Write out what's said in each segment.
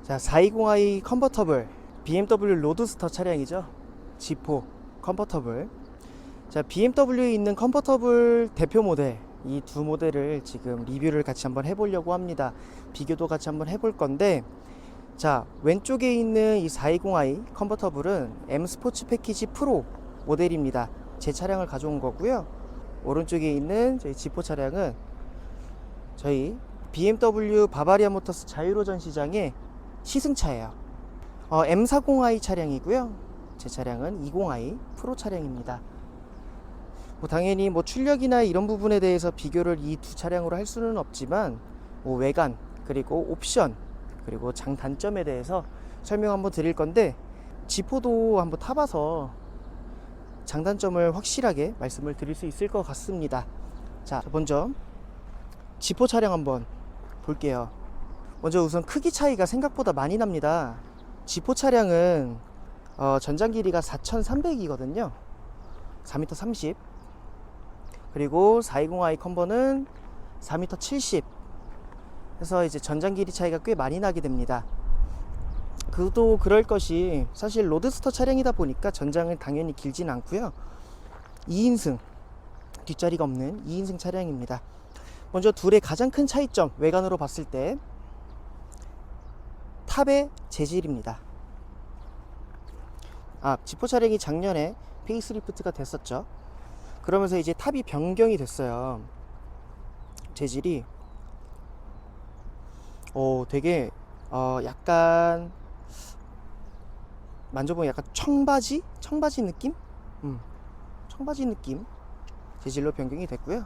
자, 420i 컨버터블 BMW 로드스터 차량이죠. G4 컨버터블. 자, BMW에 있는 컨버터블 대표 모델, 이 두 모델을 지금 리뷰를 같이 한번 해보려고 합니다. 비교도 같이 한번 해볼 건데, 자, 왼쪽에 있는 이 420i 컨버터블은 M 스포츠 패키지 프로 모델입니다. 제 차량을 가져온 거고요. 오른쪽에 있는 저희 G4 차량은 저희 BMW 바바리아 모터스 자유로전 시장의 시승차예요. M40i 차량이고요. 제 차량은 20i 프로 차량입니다. 당연히 출력이나 이런 부분에 대해서 비교를 이 두 차량으로 할 수는 없지만, 외관, 그리고 옵션, 그리고 장단점에 대해서 설명 한번 드릴 건데, G4도 한번 타봐서 장단점을 확실하게 말씀을 드릴 수 있을 것 같습니다. 자, 먼저 G4 차량 한번 볼게요. 먼저 우선 크기 차이가 생각보다 많이 납니다. G4 차량은 전장 길이가 4300이거든요 4m 30. 그리고 420i 컨버는 4m 70. 그래서 이제 전장 길이 차이가 꽤 많이 나게 됩니다. 그도 그럴 것이, 사실 로드스터 차량이다 보니까 전장은 당연히 길진 않고요. 2인승, 뒷자리가 없는 2인승 차량입니다. 먼저 둘의 가장 큰 차이점, 외관으로 봤을 때 탑의 재질입니다. G4 차량이 작년에 페이스리프트가 됐었죠. 그러면서 이제 탑이 변경이 됐어요. 재질이 되게 약간 만져보면 약간 청바지 느낌? 청바지 느낌 재질로 변경이 됐고요.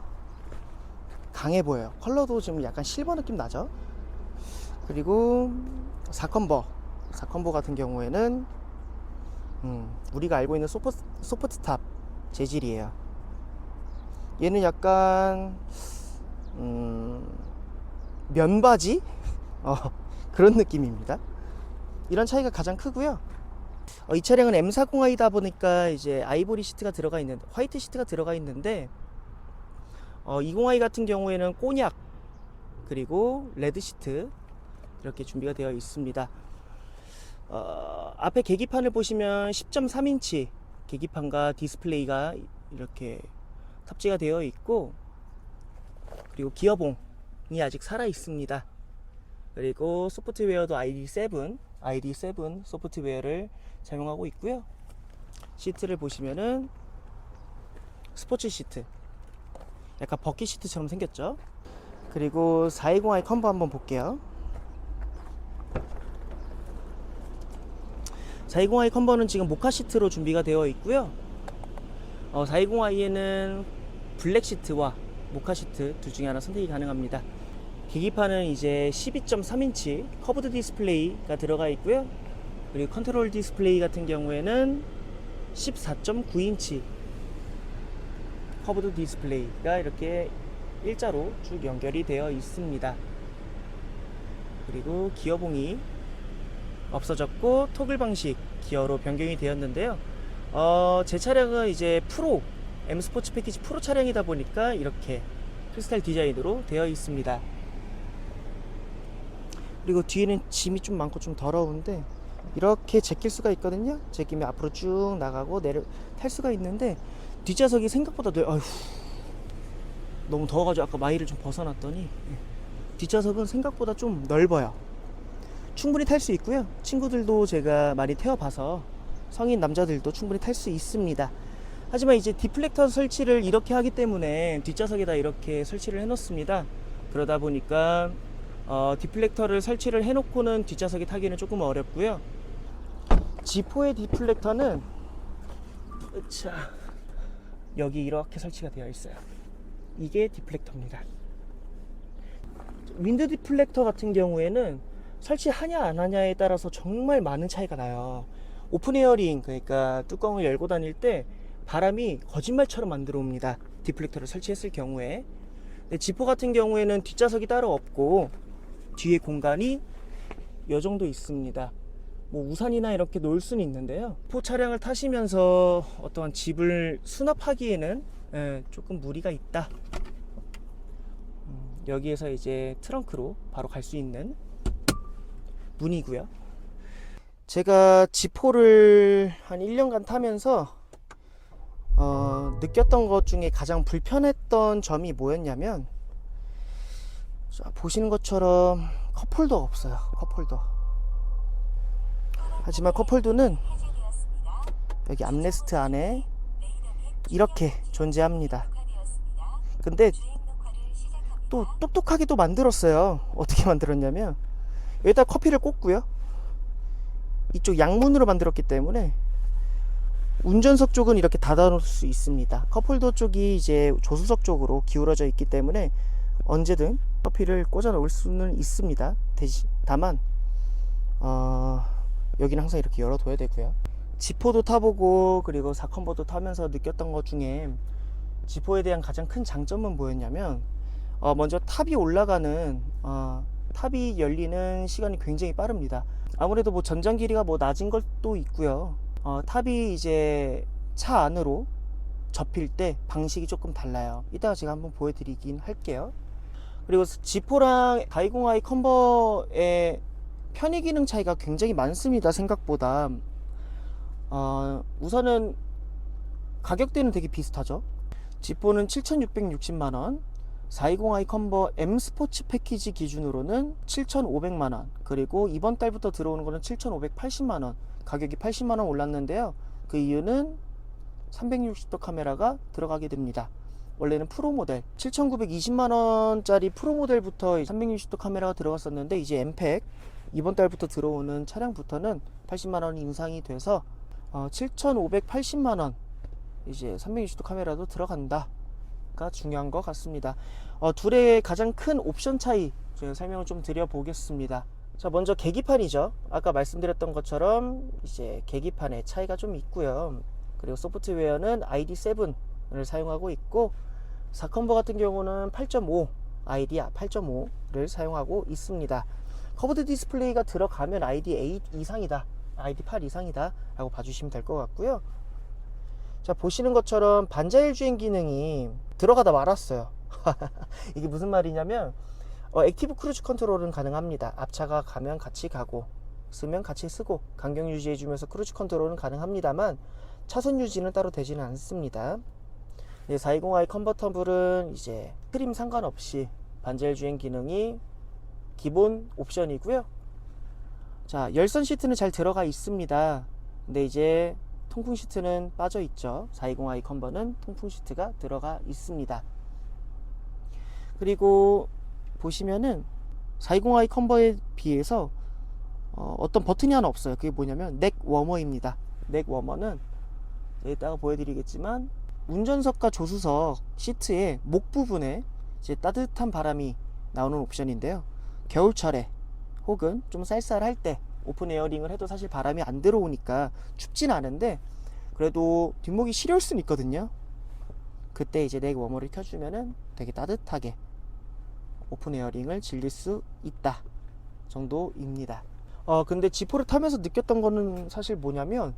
강해 보여요. 컬러도 좀 약간 실버 느낌 나죠. 그리고 4컨버 같은 경우에는 우리가 알고 있는 소프트탑 재질이에요. 얘는 약간 면바지? 그런 느낌입니다. 이런 차이가 가장 크고요. 이 차량은 M40i다 보니까 이제 아이보리 시트가 들어가 있는, 화이트 시트가 들어가 있는데, 20i 같은 경우에는 꼬냑, 그리고 레드 시트 이렇게 준비가 되어 있습니다. 앞에 계기판을 보시면 10.3인치 계기판과 디스플레이가 이렇게 탑재가 되어 있고, 그리고 기어봉이 아직 살아 있습니다. 그리고 소프트웨어도 ID7 소프트웨어를 사용하고 있고요. 시트를 보시면은 스포츠 시트, 약간 버킷 시트처럼 생겼죠. 그리고 420i 컨버 한번 볼게요. 420i 컨버는 지금 모카 시트로 준비가 되어 있고요. 420i에는 블랙 시트와 모카 시트 둘 중에 하나 선택이 가능합니다. 계기판은 이제 12.3인치 커브드 디스플레이가 들어가 있고요. 그리고 컨트롤 디스플레이 같은 경우에는 14.9인치 커브드 디스플레이가 이렇게 일자로 쭉 연결이 되어 있습니다. 그리고 기어봉이 없어졌고 토글 방식 기어로 변경이 되었는데요. 제 차량은 이제 프로, M 스포츠 패키지 프로 차량이다 보니까 이렇게 크리스탈 디자인으로 되어 있습니다. 그리고 뒤에는 짐이 좀 많고 좀 더러운데 이렇게 제낄 수가 있거든요. 제끼면 앞으로 쭉 나가고 탈 수가 있는데, 뒷좌석이 생각보다 너무 더워가지고 아까 마이를 좀 벗어놨더니 뒷좌석은 생각보다 좀 넓어요. 충분히 탈 수 있고요. 친구들도 제가 많이 태워봐서 성인 남자들도 충분히 탈 수 있습니다. 하지만 이제 디플렉터 설치를 이렇게 하기 때문에 뒷좌석에다 이렇게 설치를 해놓습니다. 그러다 보니까 디플렉터를 설치를 해놓고는 뒷좌석에 타기는 조금 어렵고요. G4의 디플렉터는 여기 이렇게 설치가 되어 있어요. 이게 디플렉터입니다. 윈드 디플렉터 같은 경우에는 설치하냐 안 하냐에 따라서 정말 많은 차이가 나요. 오픈 에어링, 그러니까 뚜껑을 열고 다닐 때 바람이 거짓말처럼 안 들어옵니다. 디플렉터를 설치했을 경우에. 근데 G4 같은 경우에는 뒷좌석이 따로 없고 뒤에 공간이 이 정도 있습니다. 뭐 우산이나 이렇게 놓을 수는 있는데요. 지포 차량을 타시면서 어떠한 짐을 수납하기에는 조금 무리가 있다. 여기에서 이제 트렁크로 바로 갈 수 있는 문이고요. 제가 지포를 한 1년간 타면서 느꼈던 것 중에 가장 불편했던 점이 뭐였냐면, 자, 보시는 것처럼 컵홀더가 없어요. 컵홀더. 하지만 컵홀더는 여기 암레스트 안에 이렇게 존재합니다. 근데 또 똑똑하게 또 만들었어요. 어떻게 만들었냐면, 여기다 커피를 꽂고요, 이쪽 양문으로 만들었기 때문에 운전석 쪽은 이렇게 닫아 놓을 수 있습니다. 컵홀더 쪽이 이제 조수석 쪽으로 기울어져 있기 때문에 언제든 커피를 꽂아 놓을 수는 있습니다. 다만 여기는 항상 이렇게 열어둬야 되고요. 지포도 타보고 그리고 4컨버도 타면서 느꼈던 것 중에 지포에 대한 가장 큰 장점은 뭐였냐면, 먼저 탑이 올라가는 탑이 열리는 시간이 굉장히 빠릅니다. 아무래도 뭐 전장 길이가 뭐 낮은 것도 있고요. 탑이 이제 차 안으로 접힐 때 방식이 조금 달라요. 이따가 제가 한번 보여드리긴 할게요. 그리고 지포랑 420i 컨버의 편의 기능 차이가 굉장히 많습니다. 생각보다. 우선은 가격대는 되게 비슷하죠. 지포는 7,660만원, 420i 컨버 M 스포츠 패키지 기준으로는 7,500만원, 그리고 이번 달부터 들어오는 거는 7,580만원, 가격이 80만원 올랐는데요. 그 이유는 360도 카메라가 들어가게 됩니다. 원래는 프로 모델 7,920만원짜리 프로 모델부터 360도 카메라가 들어갔었는데, 이제 M팩 이번 달부터 들어오는 차량부터는 80만원이 인상이 돼서 7,580만원 이제 360도 카메라도 들어간다가 중요한 것 같습니다. 둘의 가장 큰 옵션 차이 제가 설명을 좀 드려보겠습니다. 자, 먼저 계기판이죠. 아까 말씀드렸던 것처럼 이제 계기판에 차이가 좀 있고요. 그리고 소프트웨어는 ID7을 사용하고 있고, 4컨버 같은 경우는 8.5 아이디아 8.5를 사용하고 있습니다. 커브드 디스플레이가 들어가면 ID8 이상이다, ID8 이상이다 라고 봐주시면 될 것 같고요. 자, 보시는 것처럼 반자율 주행 기능이 들어가다 말았어요. 이게 무슨 말이냐면, 액티브 크루즈 컨트롤은 가능합니다. 앞차가 가면 같이 가고 쓰면 같이 쓰고 간격 유지해 주면서 크루즈 컨트롤은 가능합니다만 차선 유지는 따로 되지는 않습니다. 420i 컨버터블은 이제 트림 상관없이 반자율 주행 기능이 기본 옵션이고요. 자, 열선 시트는 잘 들어가 있습니다. 근데 이제 통풍 시트는 빠져 있죠. 420i 컨버는 통풍 시트가 들어가 있습니다. 그리고 보시면은 420i 컨버에 비해서 어떤 버튼이 하나 없어요. 그게 뭐냐면 넥 워머입니다. 넥 워머는 여기다가 보여드리겠지만, 운전석과 조수석 시트의 목 부분에 이제 따뜻한 바람이 나오는 옵션인데요. 겨울철에 혹은 좀 쌀쌀할 때 오픈 에어링을 해도 사실 바람이 안 들어오니까 춥진 않은데, 그래도 뒷목이 시려울 수는 있거든요. 그때 이제 넥 워머를 켜주면은 되게 따뜻하게 오픈 에어링을 즐길 수 있다 정도입니다. 근데 지포를 타면서 느꼈던 거는 사실 뭐냐면,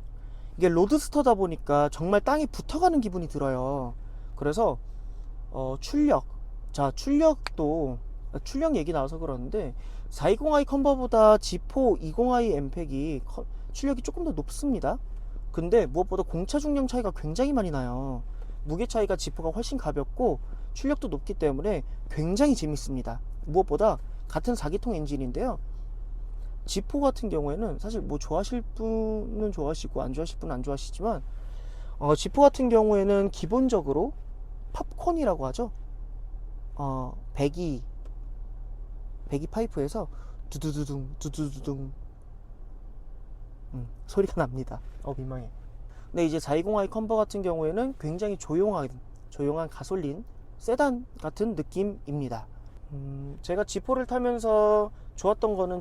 이게 로드스터다 보니까 정말 땅에 붙어가는 기분이 들어요. 그래서 출력, 자, 출력 얘기 나와서 그러는데 420i 컨버보다 지포 20i 엠팩이 출력이 조금 더 높습니다. 근데 무엇보다 공차 중량 차이가 굉장히 많이 나요. 무게 차이가 지포가 훨씬 가볍고 출력도 높기 때문에 굉장히 재밌습니다. 무엇보다 같은 4기통 엔진인데요, 지포 같은 경우에는 사실 뭐 좋아하실 분은 좋아하시고 안 좋아하실 분은 안 좋아하시지만, 지포 같은 경우에는 기본적으로 팝콘이라고 하죠. 배기 파이프에서 두두두둥 소리가 납니다. 민망해. 근데 이제 420i 컨버 같은 경우에는 굉장히 조용한 가솔린 세단 같은 느낌입니다. 제가 지포를 타면서 좋았던 거는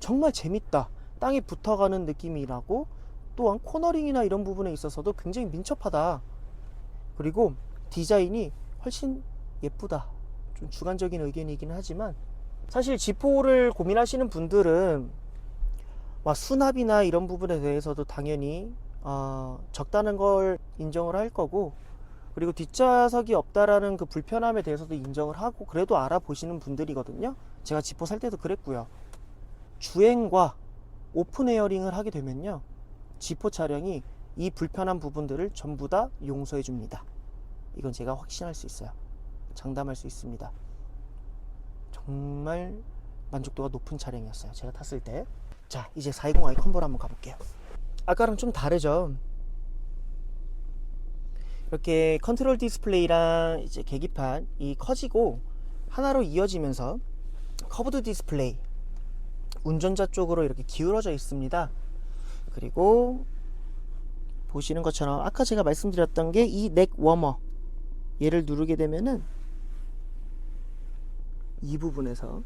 정말 재밌다, 땅에 붙어가는 느낌이라고, 또한 코너링이나 이런 부분에 있어서도 굉장히 민첩하다, 그리고 디자인이 훨씬 예쁘다. 좀 주관적인 의견이긴 하지만, 사실 지포를 고민하시는 분들은 수납이나 이런 부분에 대해서도 당연히 적다는 걸 인정을 할 거고, 그리고 뒷좌석이 없다라는 그 불편함에 대해서도 인정을 하고, 그래도 알아보시는 분들이거든요. 제가 지포 살 때도 그랬고요. 주행과 오픈 에어링을 하게 되면요, 지포 차량이 이 불편한 부분들을 전부 다 용서해 줍니다. 이건 제가 확신할 수 있어요. 장담할 수 있습니다. 정말 만족도가 높은 차량이었어요, 제가 탔을 때. 자, 이제 420i 컨버로 한번 가볼게요. 아까랑 좀 다르죠. 이렇게 컨트롤 디스플레이랑 이제 계기판이 커지고 하나로 이어지면서 커브드 디스플레이, 운전자 쪽으로 이렇게 기울어져 있습니다. 그리고 보시는 것처럼 아까 제가 말씀드렸던 게 이 넥 워머, 얘를 누르게 되면은 이 부분에서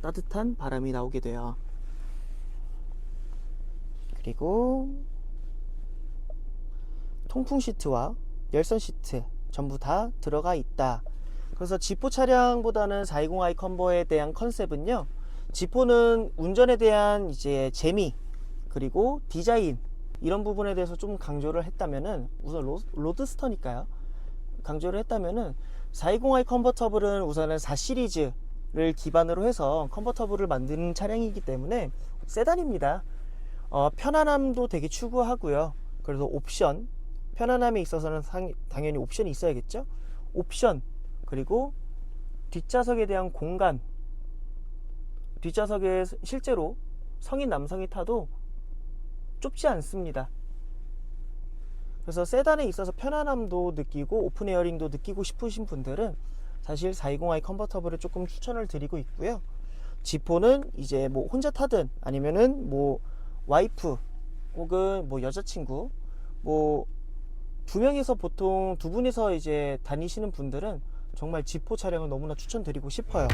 따뜻한 바람이 나오게 돼요. 그리고 통풍 시트와 열선 시트 전부 다 들어가 있다. 그래서 지포 차량보다는 420i 컨버에 대한 컨셉은요, 지포는 운전에 대한 이제 재미 그리고 디자인 이런 부분에 대해서 좀 강조를 했다면은, 우선 로드스터니까요, 강조를 했다면은 420i 컨버터블은 우선은 4 시리즈를 기반으로 해서 컨버터블을 만드는 차량이기 때문에 세단입니다. 편안함도 되게 추구하고요. 그래서 옵션, 편안함에 있어서는 당연히 옵션이 있어야겠죠. 옵션, 그리고 뒷좌석에 대한 공간, 뒷좌석에 실제로 성인 남성이 타도 좁지 않습니다. 그래서 세단에 있어서 편안함도 느끼고 오픈 에어링도 느끼고 싶으신 분들은 사실 420i 컨버터블을 조금 추천을 드리고 있고요. 지포는 이제 뭐 혼자 타든 아니면은 뭐 와이프 혹은 뭐 여자친구, 뭐 두 명이서 보통 두 분이서 이제 다니시는 분들은 정말 지포 차량을 너무나 추천드리고 싶어요.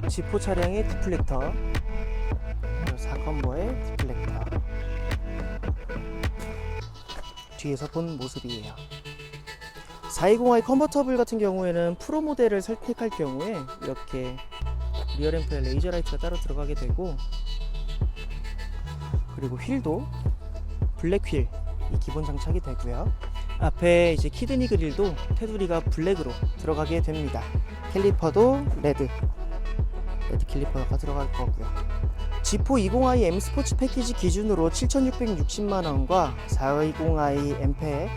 지포 차량의 디플렉터, 4컨버의 디플렉터, 뒤에서 본 모습이에요. 420i 컨버터블 같은 경우에는 프로 모델을 선택할 경우에 이렇게 리어램프에 레이저 라이트가 따로 들어가게 되고, 그리고 휠도 블랙 휠이 기본 장착이 되고요. 앞에 이제 키드니 그릴도 테두리가 블랙으로 들어가게 됩니다. 캘리퍼도 레드 캘리퍼가 들어갈 거고요. 지포 20i M 스포츠 패키지 기준으로 7,660만원과 420i M팩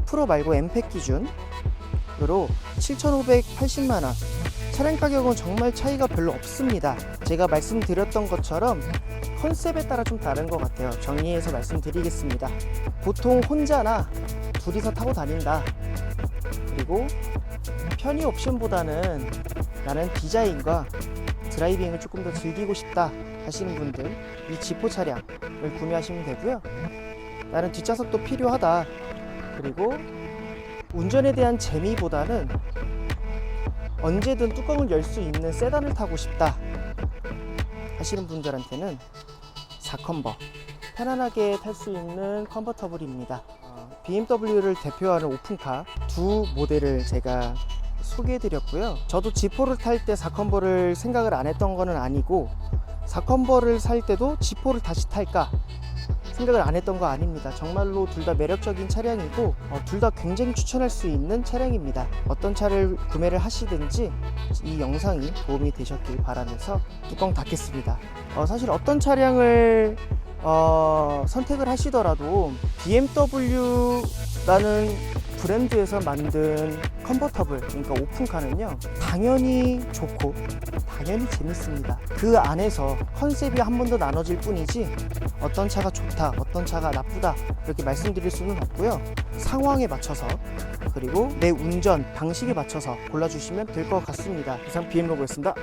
프로 말고 M팩 기준으로 7,580만원. 차량 가격은 정말 차이가 별로 없습니다. 제가 말씀드렸던 것처럼 컨셉에 따라 좀 다른 것 같아요. 정리해서 말씀드리겠습니다. 보통 혼자나 둘이서 타고 다닌다, 그리고 편의 옵션보다는 나는 디자인과 드라이빙을 조금 더 즐기고 싶다 하시는 분들, 이 지포 차량을 구매하시면 되고요. 나는 뒷좌석도 필요하다, 그리고 운전에 대한 재미보다는 언제든 뚜껑을 열 수 있는 세단을 타고 싶다 하시는 분들한테는 4컨버, 편안하게 탈 수 있는 컨버터블입니다. BMW를 대표하는 오픈카 두 모델을 제가 소개해드렸고요. 저도 지포를 탈 때 4컨버를 생각을 안 했던 거는 아니고, 4컨버를 살 때도 지포를 다시 탈까 생각을 안 했던 거 아닙니다. 정말로 둘 다 매력적인 차량이고, 둘 다 굉장히 추천할 수 있는 차량입니다. 어떤 차를 구매를 하시든지 이 영상이 도움이 되셨길 바라면서 뚜껑 닫겠습니다. 사실 어떤 차량을 선택을 하시더라도 BMW라는 브랜드에서 만든 컨버터블, 그러니까 오픈카는요, 당연히 좋고 당연히 재밌습니다. 그 안에서 컨셉이 한 번 더 나눠질 뿐이지 어떤 차가 좋다, 어떤 차가 나쁘다 이렇게 말씀드릴 수는 없고요. 상황에 맞춰서 그리고 내 운전 방식에 맞춰서 골라주시면 될 것 같습니다. 이상 BM 로고였습니다.